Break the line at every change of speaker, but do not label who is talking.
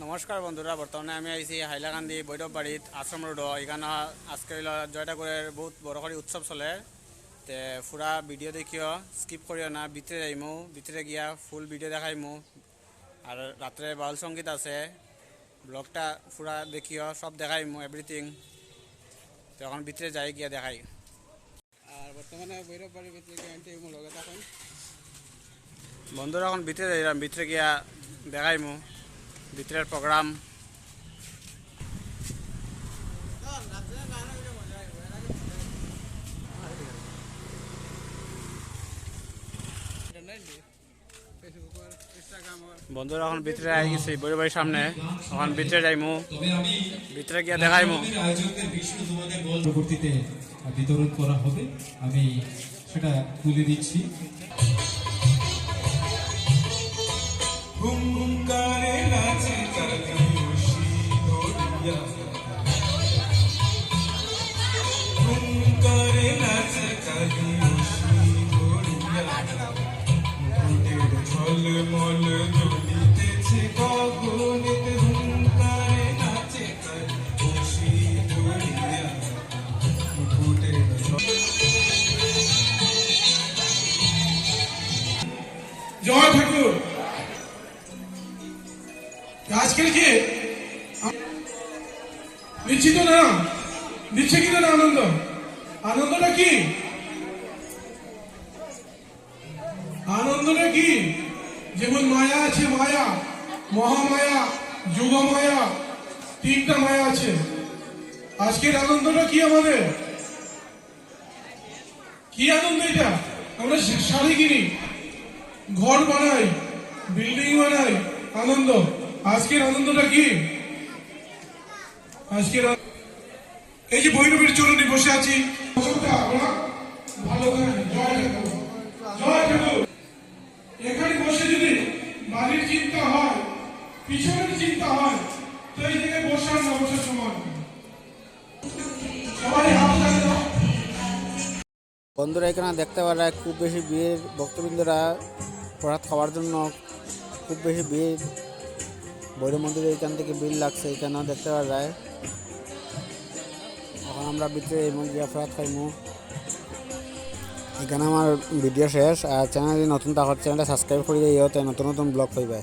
নমস্কার বন্ধুরা, বর্তমানে আমি আইছি হাইলাকান্দি বৈরব বাড়িত আশ্রম রোড। এখানে আজকে জয়টাকুরের বহুত বড় করে উৎসব চলে। তে পুরা ভিডিও দেখিও, স্কিপ করিও না। ভিতরে যাইমু, ভিতরে গিয়া ফুল ভিডিও দেখাইমু। আর রাত্রে বাউল সঙ্গীত আছে, ব্লগটা পুরা দেখিও, সব দেখাইমু এভরিথিং। তো এখন ভিতরে যাই, গিয়া দেখাই। আর বর্তমানে বৈরব বাড়ির ভিতরে বন্ধুরা এখন ভিতরে যাইলাম, ভিতরে গিয়া দেখাইমু ভিতরের প্রোগ্রাম। বন্ধুরা এখন ভিতরে আই গেছি বড় বাড়ির সামনে, এখন ভিতরে যাইমু, ভিতরে গিয়ে দেখাইমু।
পরবর্তীতে বিতরণ করা হবে, আমি সেটা তুলে দিচ্ছি।
মল জ্বলিতেছে গগনেতে, হুঙ্কারে নাচে খুশি ধরিয়া মুকুটের। জয় ঠাকুর। আজকের কি নিশ্চিত না, নিচ্ছে কিনা না আনন্দ? আনন্দটা কি? আনন্দটা কি? যেমন মায়া আছে, মায়া, মহামায়া, যুগমায়া, তিনটা মায়া আছে। আজকের আনন্দটা কি আমাদের? কি আনন্দ এটা? আমরা শাড়ি কিনি, ঘর বানাই, বিল্ডিং বানাই, আনন্দ। আজকের আনন্দটা কি? আজকের এই যে ভৈরবের চরণে বসে আছি, ভালো জয় ঠাকুর, জয় ঠাকুর। এখানে বসে যদি বাড়ির চিন্তা হয়, পিছনের চিন্তা হয়, তো এই জায়গায় বসার না বসার সমান। সবাই হাত দাও।
বন্ধুরা এখানে দেখতে পারা খুব বেশি ভিড়, ভক্তবৃন্দরা প্রসাদ খাওয়ার জন্য খুব বেশি ভিড়। বৈরব মন্দিরে এখান থেকে ভিড় লাগছে, এখানেও দেখতে পাওয়া যায়। এখন আমরা ভিতরে গিয়া প্রসাদ খাইমু। এখানে আমার ভিডিও শেষ। আর চ্যানেল নতুন থাকার চ্যানেলটা সাবস্ক্রাইব করে দিও, তাই নতুন নতুন ব্লগ পাইবে।